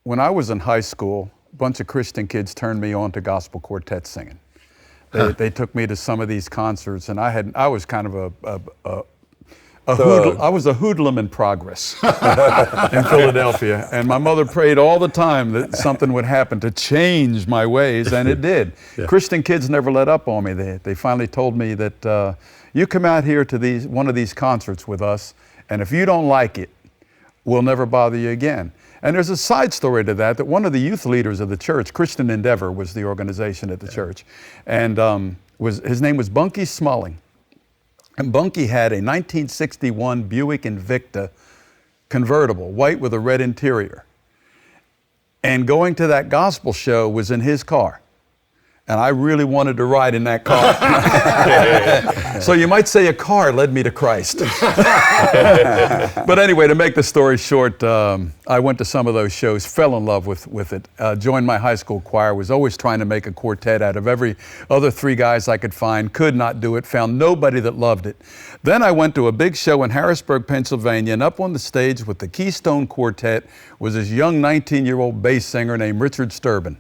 when I was in high school, a bunch of Christian kids turned me on to gospel quartet singing. They took me to some of these concerts, and I was kind of I was a hoodlum in progress in Philadelphia, and my mother prayed all the time that something would happen to change my ways, and it did. Yeah. Christian kids never let up on me. They finally told me that you come out here to one of these concerts with us, and if you don't like it, we'll never bother you again. And there's a side story to that one of the youth leaders of the church, Christian Endeavor was the organization at the church, and his name was Bunky Smulling. And Bunky had a 1961 Buick Invicta convertible, white with a red interior. And going to that gospel show was in his car. And I really wanted to ride in that car. So you might say a car led me to Christ. But anyway, to make the story short, I went to some of those shows, fell in love with it, joined my high school choir, was always trying to make a quartet out of every other three guys I could find, could not do it, found nobody that loved it. Then I went to a big show in Harrisburg, Pennsylvania, and up on the stage with the Keystone Quartet was this young 19-year-old bass singer named Richard Sturban.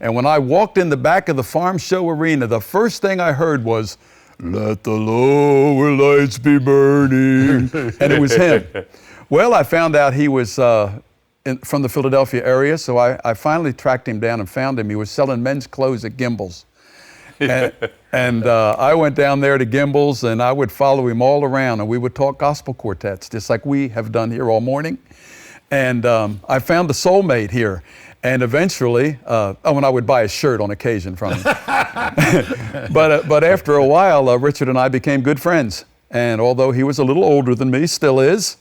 And when I walked in the back of the Farm Show Arena, the first thing I heard was, "Let the lower lights be burning." And it was him. Well, I found out he was from the Philadelphia area, so I finally tracked him down and found him. He was selling men's clothes at Gimbel's. And I went down there to Gimbel's, and I would follow him all around, and we would talk gospel quartets, just like we have done here all morning. And I found a soulmate here. And eventually, when I would buy a shirt on occasion from him. But after a while, Richard and I became good friends. And although he was a little older than me, still is,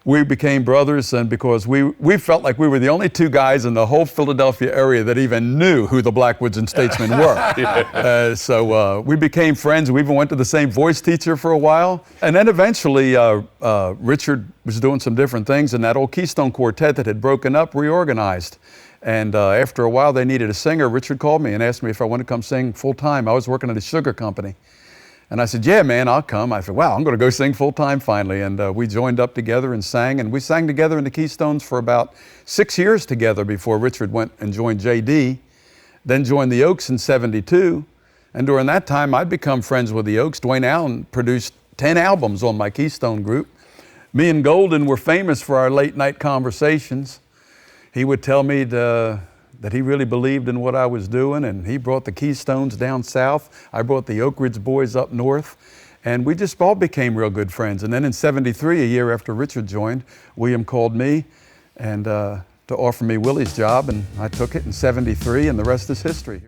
we became brothers, and because we felt like we were the only two guys in the whole Philadelphia area that even knew who the Blackwoods and Statesmen were. So we became friends. We even went to the same voice teacher for a while. And then eventually, Richard was doing some different things, and that old Keystone Quartet that had broken up reorganized. And after a while, they needed a singer. Richard called me and asked me if I wanted to come sing full-time. I was working at a sugar company. And I said, "Yeah, man, I'll come." I said, "Wow, I'm going to go sing full-time finally." And we joined up together and sang. And we sang together in the Keystones for about 6 years together before Richard went and joined J.D., then joined the Oaks in '72. And during that time, I'd become friends with the Oaks. Dwayne Allen produced 10 albums on my Keystone group. Me and Golden were famous for our late-night conversations. He would tell me that he really believed in what I was doing, and he brought the Keystones down south. I brought the Oak Ridge Boys up north, and we just all became real good friends. And then in '73, a year after Richard joined, William called me and to offer me Willie's job, and I took it in '73, and the rest is history.